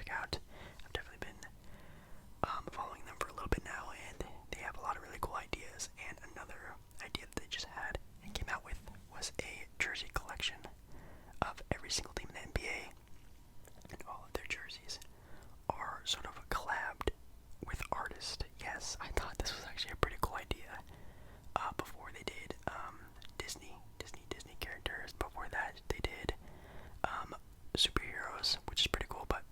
check out. I've definitely been following them for a little bit now, and they have a lot of really cool ideas. And another idea that they just had and came out with was a jersey collection of every single team in the NBA, and all of their jerseys are sort of collabed with artists. Yes, I thought this was actually a pretty cool idea. Before they did Disney characters. Before that, they did superheroes, which is pretty cool. But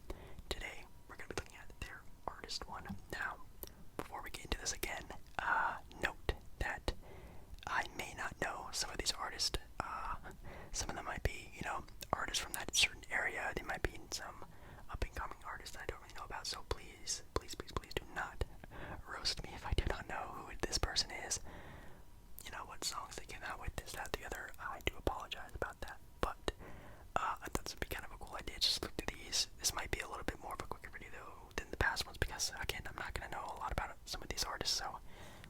today we're gonna be looking at their artist one. Now, before we get into this again, note that I may not know some of these artists. Some of them might be, artists from that certain area. They might be some up-and-coming artists that I don't really know about. So please do not roast me if I do not know who this person is. What songs they came out with, this, that, the other. I do apologize about that. But I thought this would be kind of a cool idea. Just look through these. This might be a little bit more of a quicker video though than the past ones because, again, I'm not going to know a lot about some of these artists. So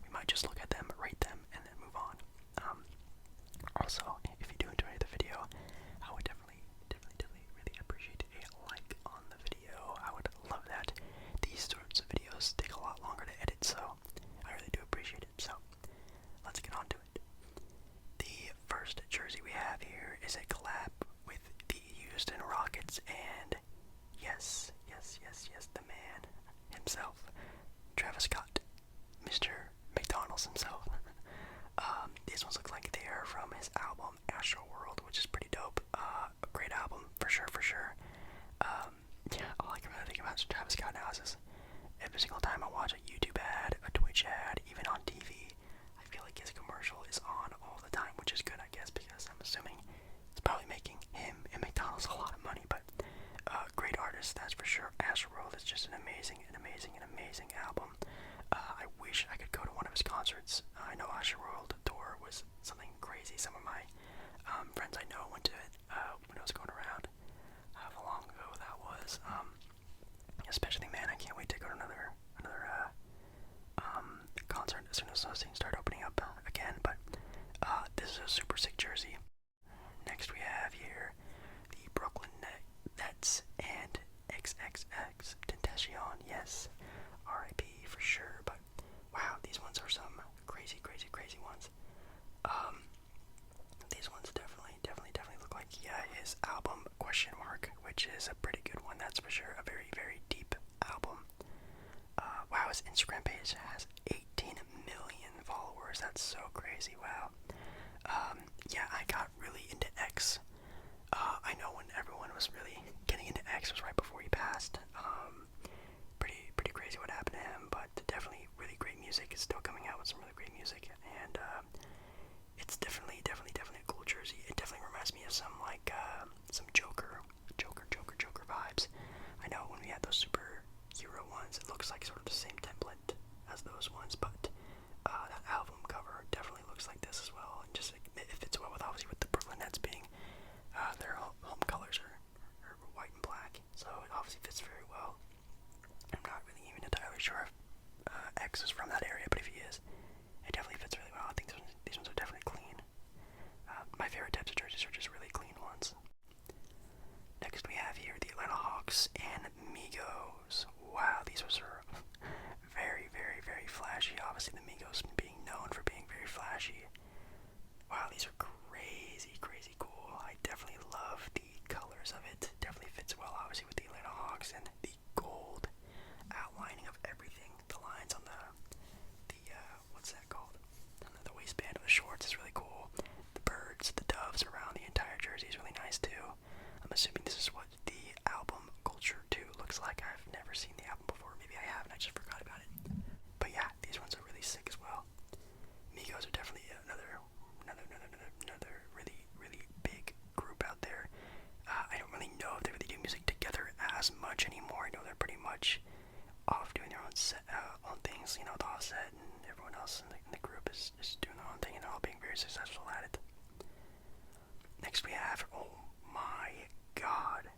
we might just look at them, rate them, and then move on. Also, if you do enjoy the video, I would definitely really appreciate a like on the video. I would love that. These sorts of videos take a lot longer to edit, so I really do appreciate it. So let's get on to it. The first jersey we have here is a collab with the Houston Rockets, and yes, the man himself, Travis Scott, Mr. McDonald's himself. These ones look like they are from his album Astroworld, which is pretty dope. A great album for sure. All I can really think about Travis Scott now is this. Every single time I watch a YouTube ad, a Twitch ad, even on TV, I feel like his commercial is on all the time, which is good, I guess, because I'm assuming it's probably making him and McDonald's a lot of money. But great artist, that's for sure. Astroworld is just an amazing album. I wish I could go to one of his concerts. I know Astroworld tour was something crazy. Some of my friends I know went to it when it was going around. How long ago that was. Especially, man, I can't wait to go to another concert as soon as those things start opening up again. But this is a super sick jersey. Next we have here the Brooklyn Nets and XXXTENTACION. Yes, R.I.P. for sure. But wow, these ones are some crazy ones. These ones definitely look like his album ? Which is a pretty good one, that's for sure. A very deep album. Wow, his Instagram page has 18 million followers. That's so crazy. Wow. I got really into X. I know when everyone was really getting into X was right before he passed. Pretty crazy what happened to him, but definitely really great music. It's still coming out with some really great music, and it's definitely a cool jersey. It definitely reminds me of some Joker vibes. I know when we had those superhero ones, it looks like sort of the same template as those ones, but that album cover definitely looks like this as well, and just it fits well with obviously with the Brooklyn Nets being their home colors are white and black, so it obviously fits very well. I'm not really even entirely sure if X is from that area, but if he is, it definitely fits really well. I think these ones are definitely clean. My favorite types of jerseys are just really clean ones. Next we have here the Atlanta Hawks and Migos. Wow, these ones are very flashy. Obviously the Migos being known for being very flashy. Wow, these are crazy cool. I definitely love the colors of it. Definitely fits well obviously with the Atlanta Hawks, and the gold outlining of everything. The lines on the what's that called? The waistband of the shorts is really cool. The birds, the doves around the entire jersey is really nice too. I'm assuming this is what the album Culture 2 looks like. I've never seen the album before. Maybe I have and I just forgot about it. But yeah, these ones are really sick as well. Migos are definitely another really big group out there. I don't really know if they really do music together as much anymore. I know they're pretty much off doing their own things. The Offset and everyone else in the group is doing their own thing, and they're all being very successful at it. Next we have, oh my god,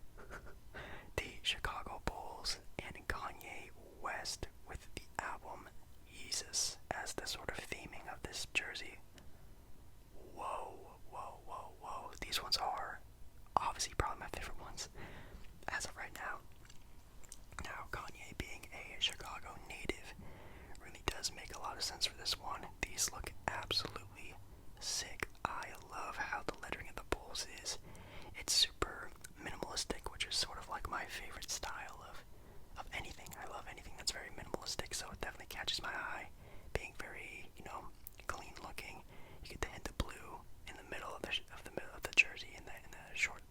the Chicago Bulls and Kanye West with the album Yeezus as the sort of theming of this jersey. Whoa. These ones are obviously probably my favorite ones as of right now. wow, Kanye being a Chicago native really does make a lot of sense for this one. These look absolutely sick. I love how the lettering of the Bulls is. It's super minimalistic, which is sort of like my favorite style of anything. I love anything that's very minimalistic, so it definitely catches my eye. Being very, clean looking. You get the hint of blue in the middle of the jersey, and the short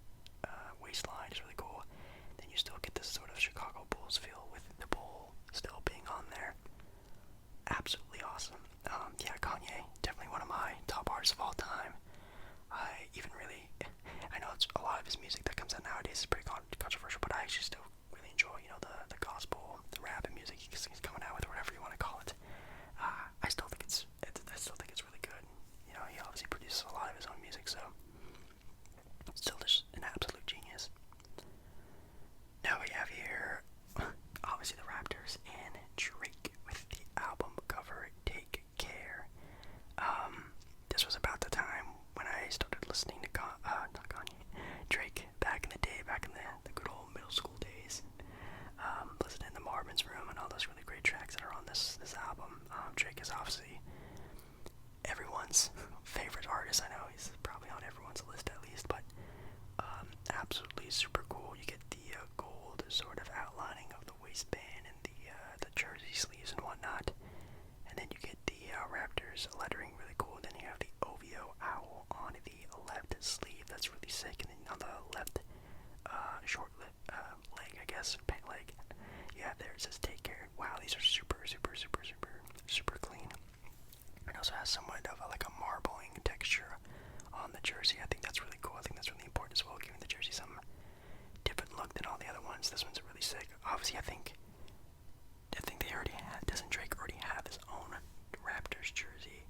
waistline is really cool. Then you still get this sort of Chicago Bulls feel with the bull still being on there. Absolutely awesome. Yeah, Kanye, definitely one of my top artists of all time. I know it's a lot of his music that comes out nowadays is pretty controversial, but I actually still really enjoy, the gospel, the rap and music he's coming out with, or whatever you want to call it. I still think it's really good. He obviously produces a lot of his own music, so still just an absolute genius. Now we have here, obviously, the Raptors and Drake with the album cover Take Care. This was about the time when I started listening to Drake back in the day, back in the good old middle school days. Listening to Marvin's Room and all those really great tracks that are on this album. Drake is obviously everyone's favorite artist. I know he's probably on everyone's list at least, but absolutely super cool. You get the gold sort of outlining of the waistband and the jersey sleeves and whatnot, and then you get the Raptors lettering, really cool. Then you have the OVO owl on the left sleeve, that's really sick, and then on the left short leg, I guess, pant leg, you have there, it says Take Care. Wow, these are super clean. It also has somewhat of a marbling texture on the jersey. I think that's really cool. I think that's really important as well, giving the jersey some different look than all the other ones. This one's really sick. Obviously, I think they already had, doesn't Drake already have his own Raptors jersey?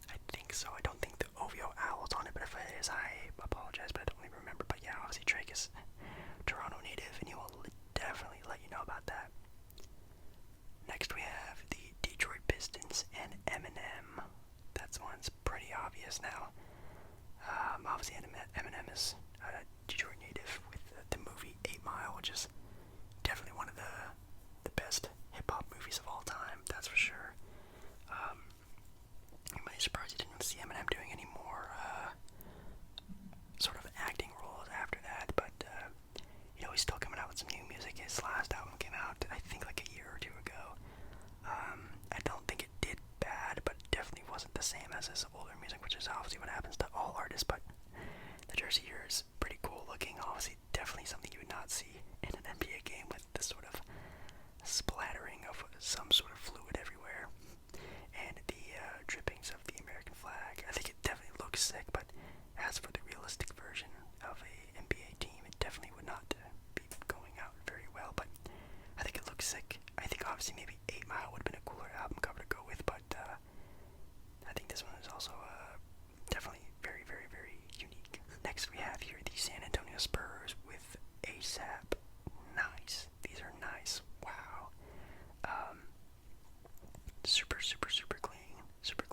I think so. I don't think the OVO owl's on it, but if it is, I apologize, but I don't really remember. But yeah, obviously Drake is Toronto native, and he will definitely let you know about that. Next we have the Detroit Pistons and Eminem. That one's pretty obvious now. Obviously Eminem is a Detroit native with the movie 8 Mile, which is definitely one of the best hip-hop movies of all time, that's for sure. You might be surprised you didn't see Eminem doing any more sort of acting roles after that, but he's still coming out with some new music. His last album came out, I think, like a year or two ago. I don't think it did bad, but definitely wasn't the same as his older music, which is obviously what happens to all artists. But the jersey here is pretty cool looking. Obviously, definitely something you would not see in an NBA game, with this sort of splattering of some sort of fluid everywhere, and the drippings of the American flag. I think it definitely looks sick, but as for the realistic version of a NBA team, it definitely would not be going out very well, but I think it looks sick. I think obviously maybe 8 Mile would have been a cooler album cover to go with, but I think this one is also definitely very unique. Next we have here the San Antonio Spurs with ASAP. Nice. These are nice. Wow. Super clean. Super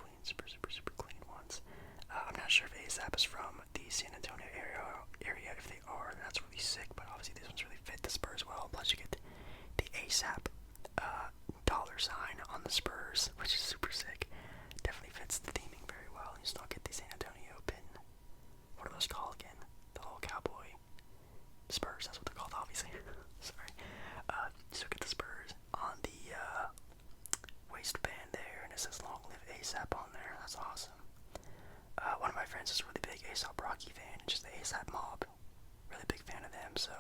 clean ones. I'm not sure if ASAP is from the San Antonio area. If they are, then that's really sick, but obviously these ones really fit the Spurs well. Plus you get the ASAP $sign on the Spurs, which is super sick. Definitely fits the theming very well. You still get the San Antonio pin. What are those called again? The little cowboy Spurs, that's what they're called, obviously. Sorry. Still get the Spurs on the waistband there, and it says Long Live ASAP on there. That's awesome. One of my friends is a really big A$AP Rocky fan, and just the A$AP Mob. Really big fan of them, so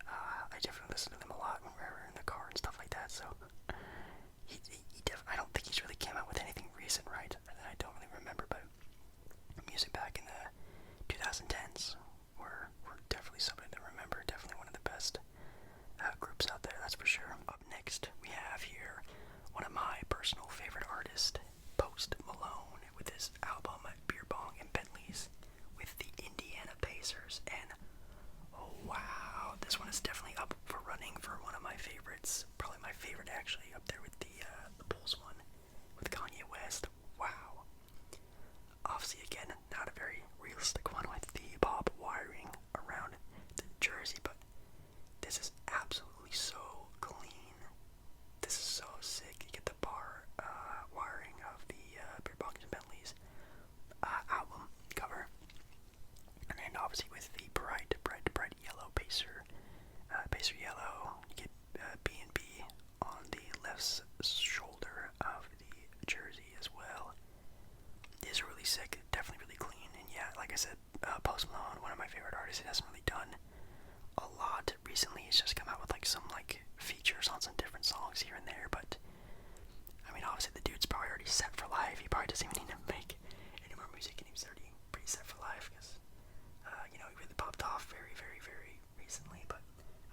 I definitely listen to them a lot when we're in the car and stuff like that. So I don't think he's really came out with anything recent, right? I don't really remember, but music back in the 2010s were definitely something to remember. Definitely one of the best groups out there, that's for sure. Up next, we have here one of my personal favorite artists, Post Malone, with his album Beer Bong and Bentleys with the Indiana Pacers. And oh wow, this one is definitely up for running for one of my favorites. Probably my favorite, actually, up there with the Bulls one with Kanye West. Wow. Obviously, again, not a very realistic one with the bob wiring around the jersey, but this is absolutely so artist. He hasn't really done a lot recently. He's just come out with like some like features on some different songs here and there, but I mean, obviously the dude's probably already set for life. He probably doesn't even need to make any more music, and he's already pretty set for life because you know, he really popped off very, very, very recently. But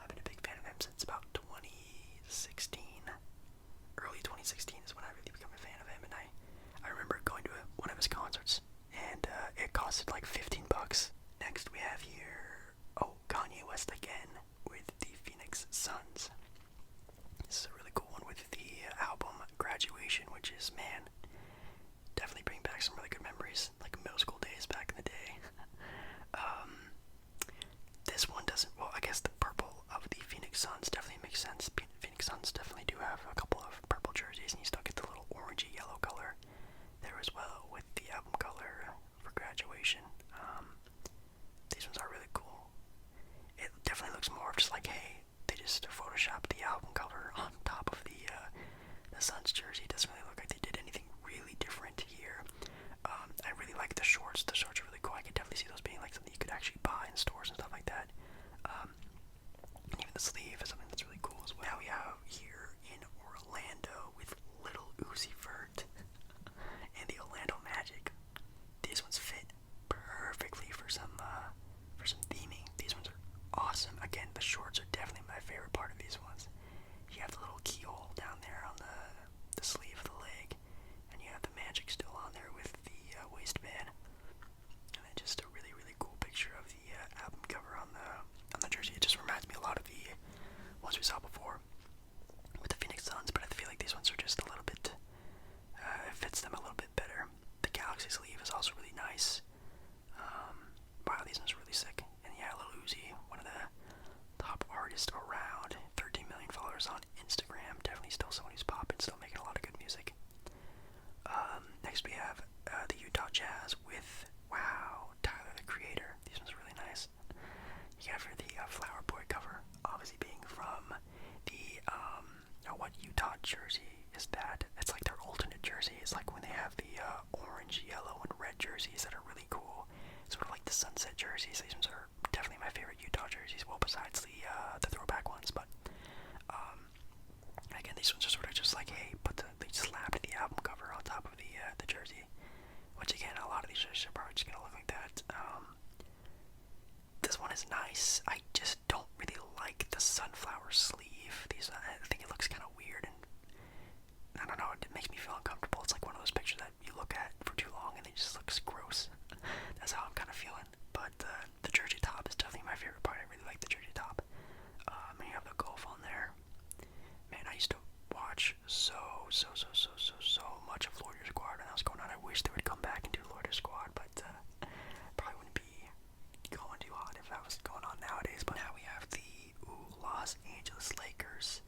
I've been a big fan of him since about 2016. Early 2016 is when I really became a fan of him, and I remember going to one of his concerts, and it costed like $15. Next we have here, Kanye West again with the Phoenix Suns. This is a really cool one with the album Graduation, which is, man, definitely bringing back some really good memories, like middle school days back in the day. This one doesn't, well, I guess the purple of the Phoenix Suns definitely makes sense. Phoenix Suns definitely do have a couple of purple jerseys, and you still get the little orangey yellow color there as well with the album color for Graduation. These ones are really cool. It definitely looks more of just like, hey, they just photoshopped the album cover on top of the Suns jersey. It doesn't really look like they did anything really different here. I really like the shorts. The shorts are really cool. I could definitely see those being like something you could actually buy in stores and stuff like that. And even the sleeve is something that's really cool as well. Now we have here in Orlando with Lil Uzi Vert and the Orlando Magic. These ones fit perfectly for some theming. These ones are awesome. Again, the shorts are definitely my favorite part of these ones. You have the little keyhole down there on the sleeve of the leg, and you have the Magic still on there with the waistband, and then just a really, really cool picture of the album cover on the jersey. It just reminds me a lot of the ones we saw before with the Phoenix Suns, but I feel like these ones are just a little bit, it fits them a little bit better. The Galaxy sleeve is also really nice. Wow, these ones are really sick. And yeah, Lil Uzi, one of the top artists around, 13 million followers on Instagram, definitely still someone who's popping, still making a lot of good music. Next we have the Utah Jazz with, wow, Tyler the Creator. These ones are really nice. You have here the Flower Boy cover, obviously being from the, what Utah jersey is that? It's like their alternate jersey. It's like when they have the orange, yellow, and red jerseys that are really cool. Sort of like the sunset jerseys. These ones are definitely my favorite Utah jerseys, well, besides the throwback ones, but again, these ones are sort of just like, hey, they slapped the album cover on top of the jersey, which again, a lot of these jerseys are probably just gonna look like that. This one is nice. I just don't really like the sunflower sleeve. I think it looks kind of weird, and I don't know, it makes me feel uncomfortable. It's like one of those pictures that you look at for too long and it just looks gross. That's how I'm kind of feeling. But the jersey top is definitely my favorite part. I really like the jersey top. And you have the golf on there. Man, I used to watch so much of Florida Squad when that was going on. I wish they would come back and do Florida Squad, but probably wouldn't be going too hot if that was going on nowadays. But now we have the Los Angeles Lakers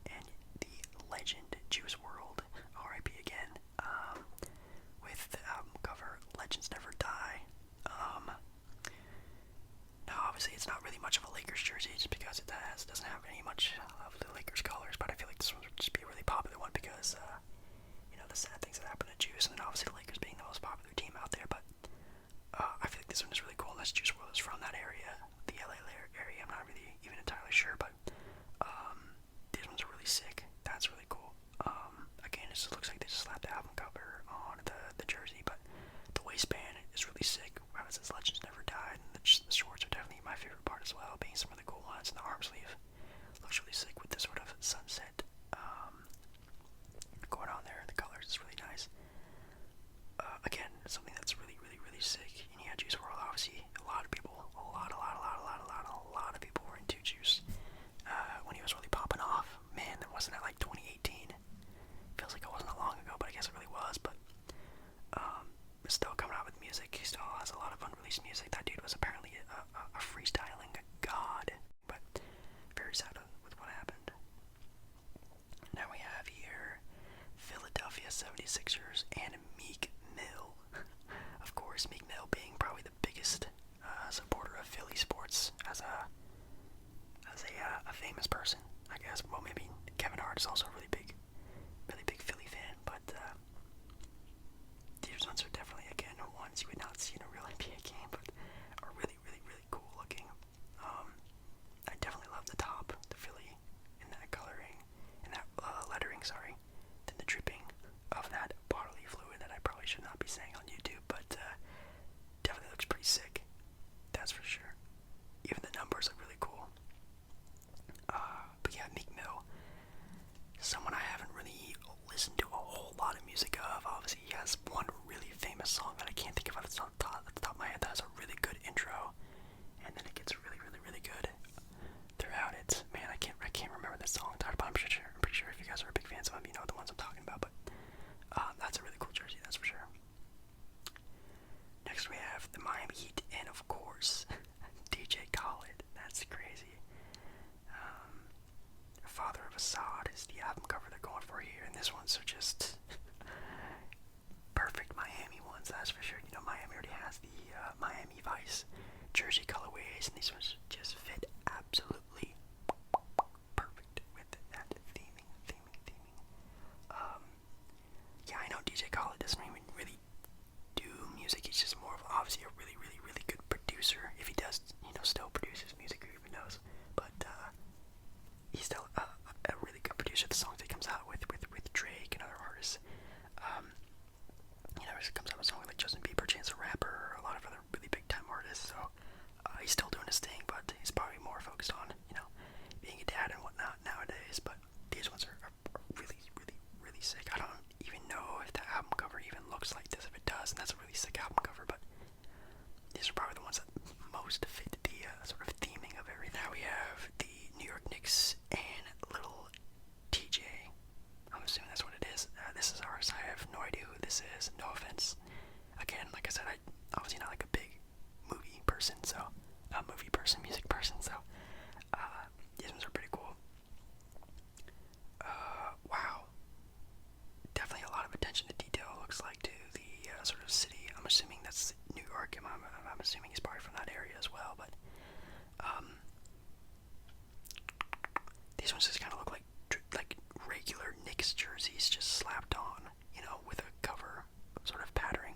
and the legend Juice WRLD, R.I.P. again, with the album cover Legends Never Die. Now obviously it's not really much of a Lakers jersey just because it doesn't have any much of the Lakers colors, but I feel like this one would just be a really popular one because you know, the sad things that happen to Juice, and then obviously the Lakers being the most popular team out there. But I feel like this one is really cool, unless Juice WRLD is from that area, the LA area. I'm not really even entirely sure, but these ones are really sick. That's really cool. Again, it just looks like they just slapped the album cover on the jersey, but the waistband is really sick. Wow, it says Legends Never Died, and the shorts are definitely my favorite part as well, being some of the cool ones. And the arm sleeve looks really sick with this sort of sunset going on there. The colors is really nice. Again, something that's really, really, really sick. And yeah, Juice WRLD, obviously, a lot of people were into Juice when he was really popping off. Man, that wasn't that like 2018. Feels like it wasn't that long ago, but I guess it really was. But still coming out with music. He still has a lot of unreleased music. That dude was apparently a freestyling god, but very sad with what happened. Now we have here Philadelphia 76ers and Meek Mill. Of course, Meek Mill being probably the biggest supporter of Philly sports as a famous person, I guess. Well, maybe Kevin Hart is also a really big Philly fan, but these ones are definitely, again, ones you would not see in a real NBA game, but are really, really, really cool. that's for sure. You know, Miami already has the Miami Vice jersey colorways, and these ones just fit absolutely perfect with that theming. Yeah, I know DJ Khaled doesn't even really do music. He's just more of obviously a really good producer. If he does, you know, still produces music, who even knows? But he's still a really good producer. The songs that he comes out with Drake and other artists. You know, he comes out with a song like Justin Bieber, Chance the Rapper, a lot of other really big time artists. So he's still doing his thing, but he's probably more focused on, you know, being a dad and whatnot nowadays. But these ones are really sick. I don't even know if the album cover even looks like this. If it does, and that's a really sick album cover. But these are probably the ones that most fit the sort of theming of everything. Now we have the New York Knicks and little TJ. I'm assuming that's what it is. This is ours. I have no idea who this is. No offense. Again, like I said, I obviously not like a big movie person, music person. So these ones are pretty cool. Wow. Definitely a lot of attention to detail. Looks like to the sort of city. I'm assuming that's New York. I'm assuming he's probably from that area as well. But these ones just kind of look like regular Knicks jerseys just slapped on, you know, with a cover sort of patterning.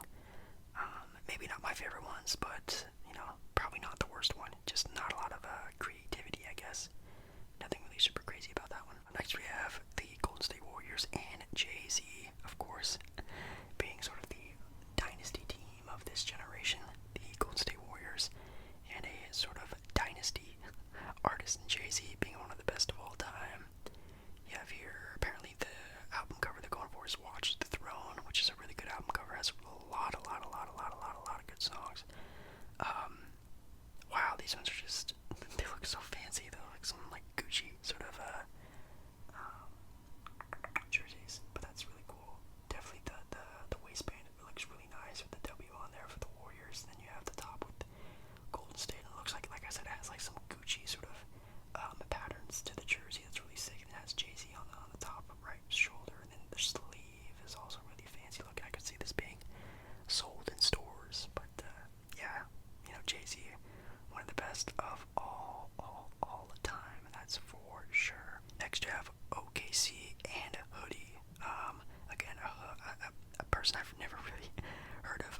Maybe not my favorite ones, but you know, probably not the worst one. Just not a lot of creativity, I guess. Nothing really super crazy about that one. Next we have the Golden State Warriors and Jay-Z, of course, being sort of the dynasty team of this generation. The Golden State Warriors and a sort of dynasty artist in Jay-Z being one of the best of all time. You have here apparently the album cover they're going for is Watch the Throne, which is a really good album cover. Has a lot of good songs. Wow, these ones are just, they look so fancy. They look like some like Gucci sort of jerseys, but that's really cool. Definitely the waistband, it looks really nice with the W on there for the Warriors. Then you have the top with Golden State. It looks like I said, it has like some Gucci sort of patterns to the jersey. That's really sick. And it has Jay-Z on the top right shoulder, and then the sleeve is also really fancy looking. I could see this being sold in stores, but yeah, you know, Jay-Z, one of the best of all the time, and that's for sure. Next you have OKC and Hoodie. Again, a person I've never really heard of.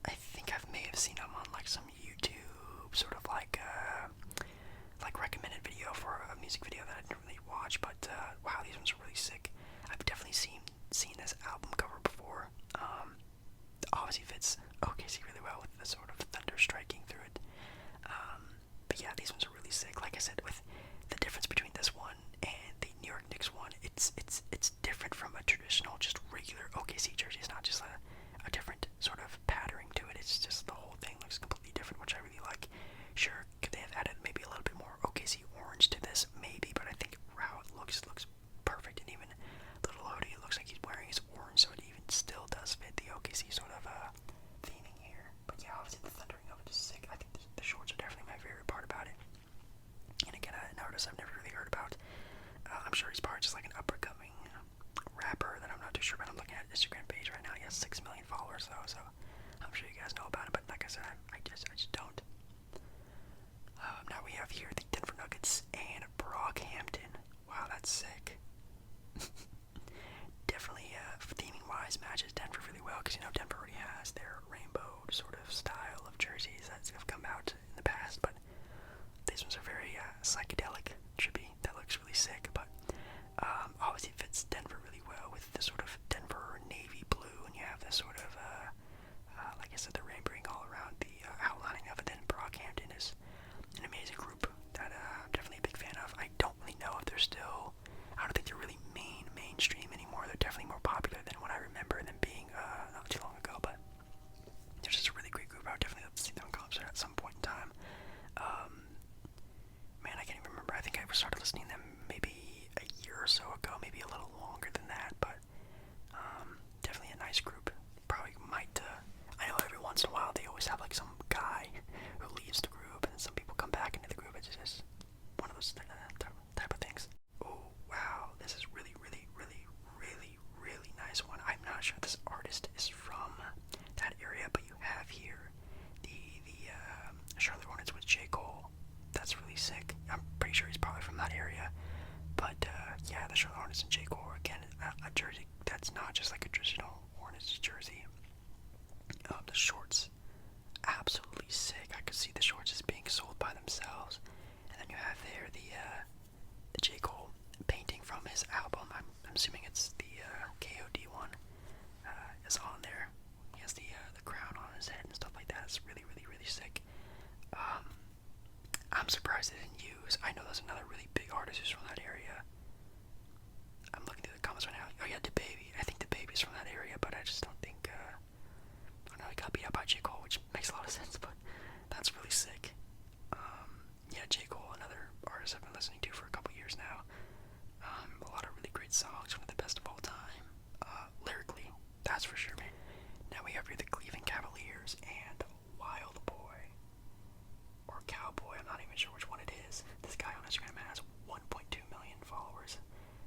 I think I may have seen him on like some YouTube sort of like recommended video for a music video that I didn't really watch, but wow, these ones are really sick. I've definitely seen this album cover before. Obviously fits OKC really well with the sort of thunder striking through it. But yeah, these ones are really sick. Like I said, with the difference between this one and the New York Knicks one, it's different from a traditional, just regular OKC jersey. It's not just a different sort of patterning to it. It's just the whole thing looks completely different, which I really like. Sure, could they have added maybe a little bit more OKC orange to this? Maybe, but I think wow, it looks perfect. And even little Hoodie, it looks like he's wearing his orange, so it even still does fit the OKC sort of theming here. But yeah, obviously the thundering of it is sick. I think the shorts are definitely my favorite part about it. And again, an artist I've never really heard about. I'm sure he's probably just like an up-and-coming rapper that I'm not too sure about. I'm looking at his Instagram page right now. He has 6 million followers though, so I'm sure you guys know about it. But like I said, I just don't. Now we have here the Denver Nuggets and Brockhampton. Wow, that's sick. Definitely, theming-wise, matches Denver really well, because, you know, Denver already has their rainbow sort of style of jerseys that have come out in the past, but these ones are very psychedelic, trippy. That looks really sick, but obviously it fits Denver really well with the sort of Denver navy blue, and you have this sort of, like I said, the rainbowing all around the outlining of it. Then Brockhampton is an amazing group that I'm definitely a big fan of. I don't really know if they're still, I don't think they're really mainstream anymore. They're definitely more popular than what I remember them being not too long ago, but they're just a really great group. I would definitely love to see them in concert at some point in time. Man, I can't even remember. I think I started listening to them maybe a year or so ago, maybe a little longer than that, but definitely a nice group. Probably might, I know every once in a while they always have like some guy who leaves the group and then some people come back into the group. It's just one of those type of things. Oh, wow, this is really nice one. I'm not sure this artist is from that area. his album. I'm assuming it's the KOD one. Is on there. He has the crown on his head and stuff like that. It's really, really, really sick. I'm surprised they didn't use. I know there's another really big artist who's from that area. I'm looking through the comments right now. Oh yeah, DaBaby. I think DaBaby's from that area, but I just don't think. I don't know. He got beat up by J Cole, which makes a lot of sense, but that's really sick. Yeah, J Cole, another artist I've been listening to for a couple years now. A lot of really great songs, one of the best of all time. Lyrically, that's for sure, man. Now we have here the Cleveland Cavaliers and Wildboy. Or Cowboy, I'm not even sure which one it is. This guy on Instagram has 1.2 million followers.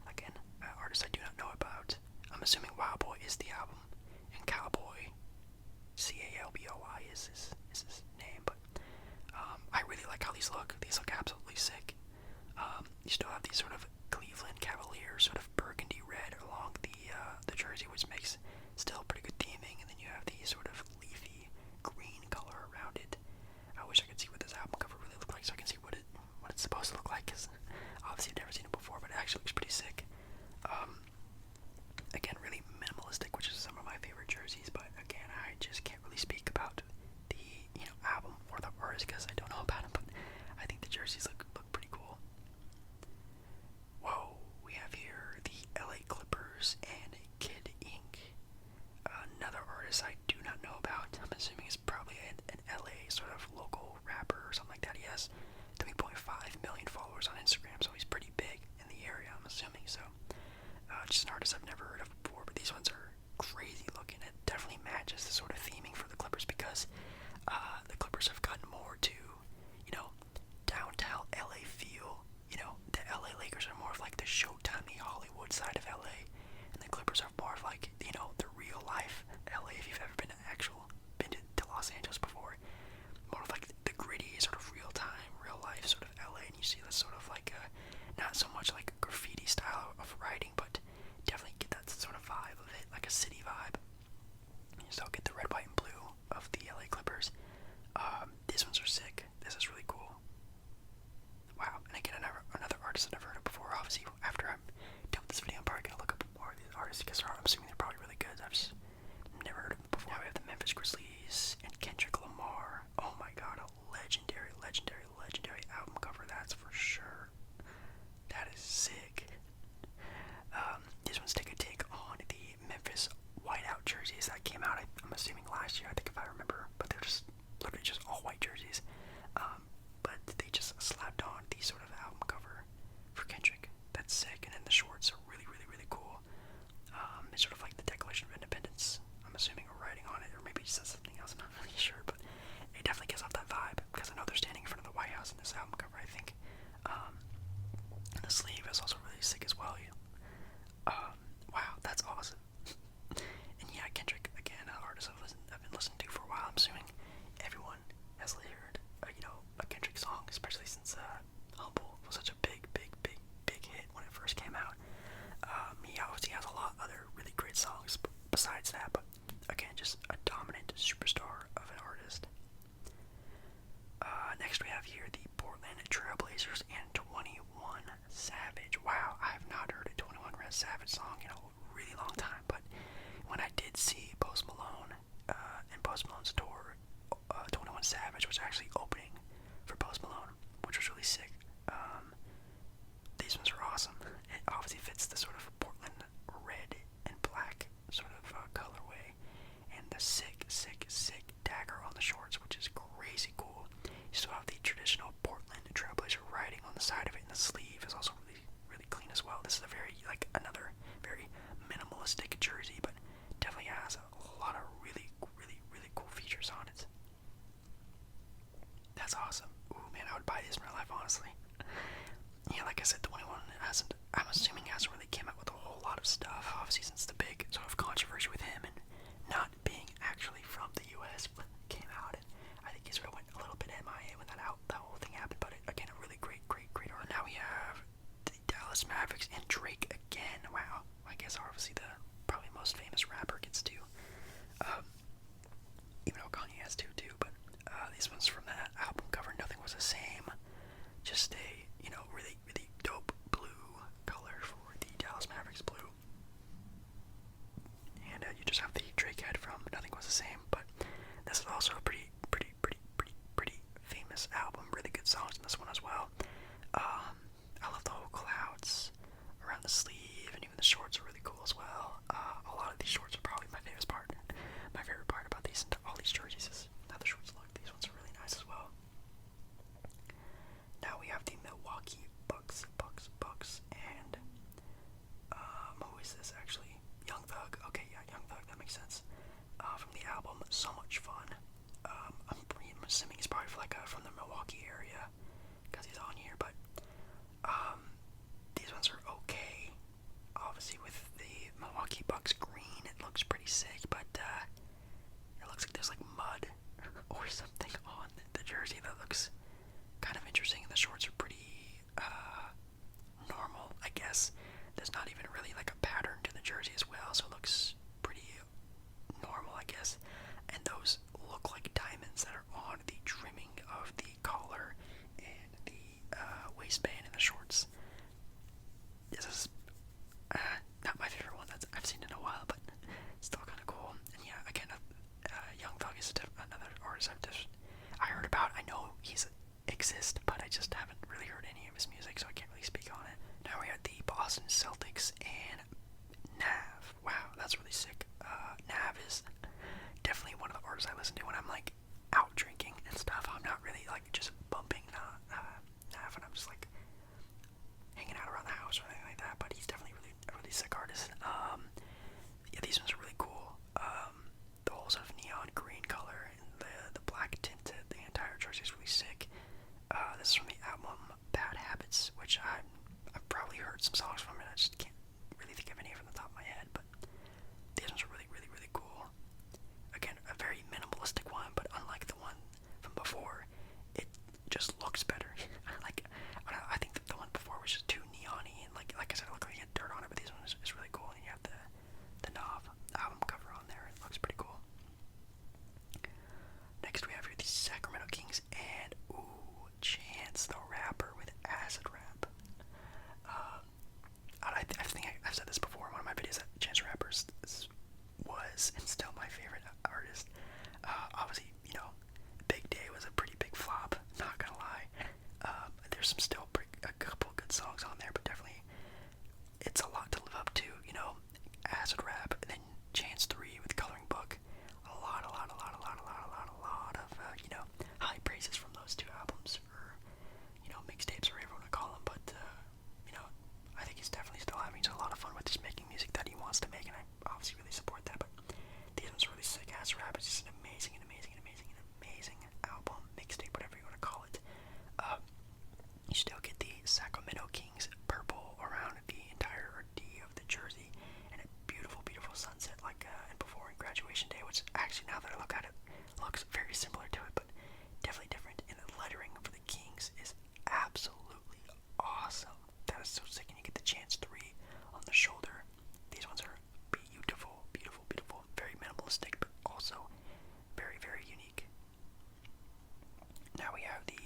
Again, an artist I do not know about. I'm assuming Wildboy is the album, and Cowboy, Calboy, is his name, but I really like how these look. These look absolutely sick. You still have these sort of Cleveland Cavaliers, sort of burgundy red along the jersey, which makes still pretty good theming, and then you have the sort of leafy green color around it. I wish I could see what this album cover really looked like, so I can see what it's supposed to look like, because obviously I've never seen it before, but it actually looks pretty sick. Again, really minimalistic, which is some of my favorite jerseys, but again, I just can't really speak about the album or the artist because I don't know about him, but I think the jerseys look pretty cool. Whoa, we have here the LA Clippers and Kid Ink. Another artist I do not know about. I'm assuming it's probably an LA sort of local rapper or something like that. He has 3.5 million followers on Instagram, so he's pretty big in the area, I'm assuming. So, just an artist I've never heard of before, but these ones are crazy looking. It definitely matches the sort of theming for the Clippers because the Clippers have gotten more to, downtown LA feel. The LA Lakers are more of like the Showtime-y Hollywood side of LA, and the Clippers are more of like, the real life LA. If you've ever been to Los Angeles before, more of like the gritty sort of real time, real life sort of LA, and you see this sort of like not so much like graffiti style of writing, but definitely get that sort of vibe of it, like a city vibe. You still get the red, white, and blue of the LA Clippers. These ones are sick. This is really cool. Wow, and again, another artist I've never heard of before. Obviously, after I'm done with this video, I'm probably going to look up more of these artists because I'm assuming they're probably really good. I've just never heard of them before. Now we have the Memphis Grizzlies and Kendrick Lamar. Oh my god, a legendary, legendary, legendary album cover, that's for sure. That is sick. These ones take a take on the Memphis whiteout jerseys that came out, I'm assuming last year, I think if I remember, but they're just literally just all white jerseys. But they just slapped on the sort of album cover for Kendrick. That's sick, and then the shorts are really, really, really cool. It's sort of like the Declaration of Independence, I'm assuming, or writing on it, or maybe it says something else, I'm not really sure, but it definitely gives off that vibe, because I know they're standing in front of the White House in this album cover, I think. And the sleeve is also really sick as well. Wow, that's awesome. And yeah, Kendrick, again, an artist I've been listening to for a while. I'm assuming everyone has heard, a Kendrick song, especially since Humble was such a big hit when it first came out. He obviously has a lot of other really great songs besides that, but again, just a dominant superstar of an artist. Next we have here the Portland Trailblazers and 21 Savage. Wow, I have not heard a 21 Savage song in a really long time, but when I did see Post Malone and Post Malone's tour, 21 Savage was actually opening for Post Malone, which was really sick. These ones are awesome. It obviously fits the sort of Portland red and black sort of colorway, and the sick dagger on the shorts, which is crazy cool. You still have the traditional Portland Trailblazer writing on the side of it, and the sleeve is also really, really clean as well. This is another very minimalistic jersey, but definitely has a lot of really, really, really cool features on it. That's awesome. Ooh, man, I would buy these in real life, honestly. Yeah, like I said, 21 I'm assuming hasn't really came out with a whole lot of stuff, obviously, since the big sort of controversy with him and not being actually from the US came out, and I think he sort of went a little bit MIA when that whole thing happened, but again, a really great art. Now we have the Dallas Mavericks and Drake again. Wow, I guess obviously the probably most famous rapper gets to, even though Kanye has two too, but these ones from that album cover, Nothing Was the Same, just a, really, really dope blue color for the is this actually? Young Thug. Okay, yeah, Young Thug. That makes sense. From the album, So Much Fun. I'm assuming he's probably from the Milwaukee area because he's on here, but these ones are okay. Obviously, with the Milwaukee Bucks green, it looks pretty sick, but it looks like there's like mud or something on the jersey that looks kind of interesting, and the shorts are pretty normal, I guess. There's not even really like a pattern to the jersey as well, so it looks pretty normal, I guess. And those look like diamonds that are on the trimming of the collar and the waistband in the shorts. This is not my favorite one that I've seen in a while, but still kind of cool. And yeah, again, Young Thug is another artist I heard about. I know he's exists, but I just haven't really heard any of his music, so I can't really speak on it. Now we have the Boston Celtics and Nav. Wow, that's really sick. Nav is definitely one of the artists I listen to when I'm like out drinking and stuff. I'm not really like just bumping Nav, and I'm just like hanging out around the house or anything like that. But he's definitely a really sick artist. Yeah, these ones are really cool. The whole sort of neon green color and the black tint to the entire jersey is really sick. This is from the album Bad Habits, which I've probably heard some songs from it. I just can't really think of any from the top of my head, but these ones are really, really, really cool. Again, a very minimalistic one, but unlike the one from before, it just looks better. I think that the one before was just too neon-y, and like I said, it looked like it had dirt on it, but this one is really cool, and you have the Nav album cover on there. It looks pretty cool. Next we have here the Sacramento Kings and Chance the Rapper with Acid Rap. I think I've said this before in one of my videos that Chance the Rapper was and still my favorite artist. Obviously, Big Day was a pretty big flop, not gonna lie. There's a couple good songs on there, but definitely it's a lot to live up to, Acid Rap, and then Chance 3 with Coloring Book. A lot of high praises from those two albums, or mixtapes, or whatever you want to call them. But I think he's definitely still having a lot of fun with just making music that he wants to make, and I obviously really support that. But these ones are really sick. Acid Rap is just an amazing album, mixtape, whatever you want to call it. You still get the Sacramento Kings purple around the entirety of the jersey, and a beautiful, beautiful sunset like before in Graduation Day, which actually, now that I look at it, looks very similar to it, but definitely different. And the lettering for the Kings is absolutely awesome. That is so sick, and you get the Chance 3 on the shoulder. These ones are beautiful, beautiful, beautiful. Very minimalistic, but also very, very unique. Now we have the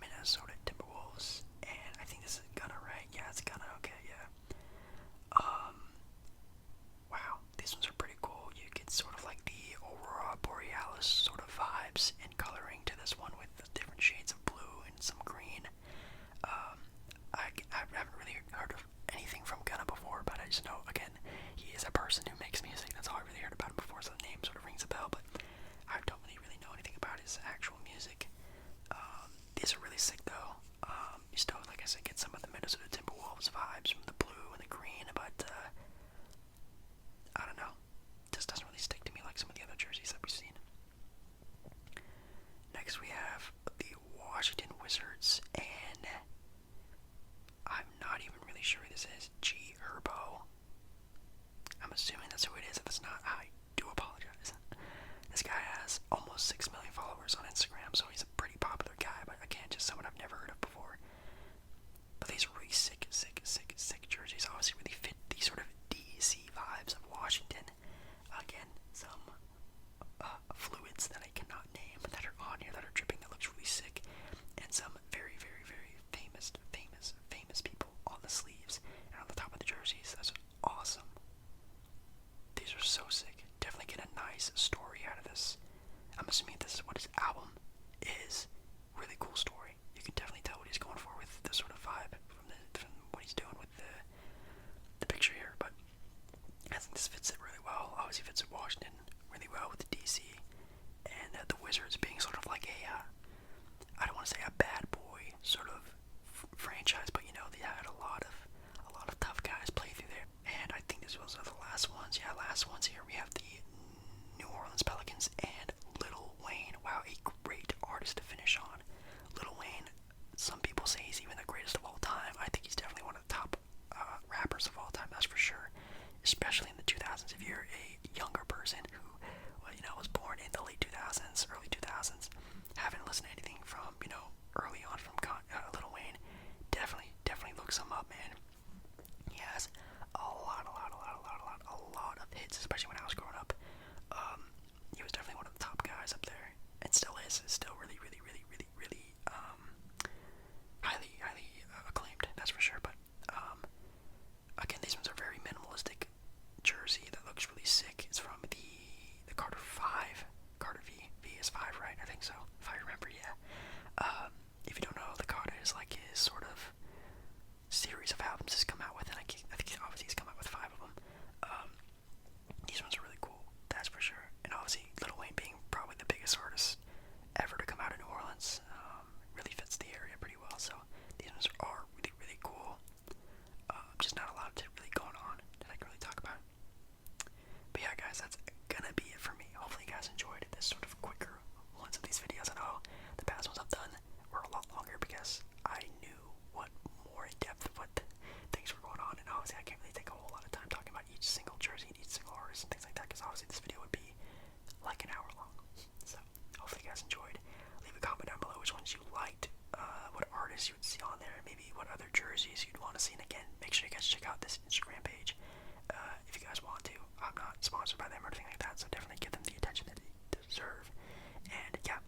Minnesota Timberwolves, and I think this is Gunna, right? Yeah, it's Gunna. Okay, yeah. Wow, these ones are pretty cool. You get sort of like the Aurora Borealis sort of vibes and coloring to this one with the different shades of blue and some green. I haven't really heard of anything from Gunna before, but I just know, again, he is a person who makes music. That's all I really heard about him before, so the name sort of rings a bell, but I don't really know anything about his actual music. These are really sick, though. You still, like I said, get some of the Minnesota Timberwolves vibes from the blue and the green, but I don't know. It just doesn't really stick to me like some of the other jerseys that we've seen. Next we have the Washington Wizards, and I'm not even really sure who this is. G Herbo. I'm assuming that's who it is. If it's not, I do apologize. This guy has almost 6 million followers on Instagram, so he's a pretty popular guy, but again, just someone I've never heard of before. But these are really sick jerseys. Obviously really fit the sort of DC vibes of Washington. Again, some fluids that I cannot name that are on here that are dripping that looks really sick, and some very, very, very famous people on the sleeves and on the top of the jerseys. That's awesome. These are so sick. Definitely get a nice story out of this. I'm assuming this is what his album is. those are the last ones. Yeah, last ones here. We have the New Orleans Pelicans and Lil Wayne. Wow, a great artist to finish on. Lil Wayne, some people say he's even the greatest of all time. I think he's definitely one of the top rappers of all time, that's for sure. Especially in the 2000s. If you're a younger person who, well, you know, was born in the late 2000s, early 2000s, haven't listened to anything from, you know, early on from Lil Wayne, definitely look some up, man. He has a lot of hits, especially when I was growing up. He was definitely one of the top guys up there, and still is. Still really highly acclaimed. That's for sure. But again, these ones are very minimalistic. Jersey that looks really sick. It's from the Carter 5, Carter V. V is 5, right? I think so, if I remember. Yeah. If you don't know, the Carter is like his sort of series of albums he's come out with, and I think obviously he's come out with 5 of them. These ones are really cool, that's for sure. And obviously, Lil Wayne being probably the biggest artist ever to come out of New Orleans, really fits the area pretty well. So these ones are really cool. Just not a lot really going on that I can really talk about. But yeah, guys, that's gonna be it for me. Hopefully, you guys enjoyed this sort of quicker ones of these videos. I know the past ones I've done were a lot longer because I knew what more in depth what things were going on, and obviously I can't really take a whole lot of time talking about each single jersey and each single artist and things like that, because obviously this video would be like an hour long. So hopefully you guys enjoyed. Leave a comment down below which ones you liked, what artists you would see on there, and maybe what other jerseys you'd want to see. And again, make sure you guys check out this Instagram page if you guys want to. I'm not sponsored by them or anything like that, so definitely give them the attention that they deserve. And yeah,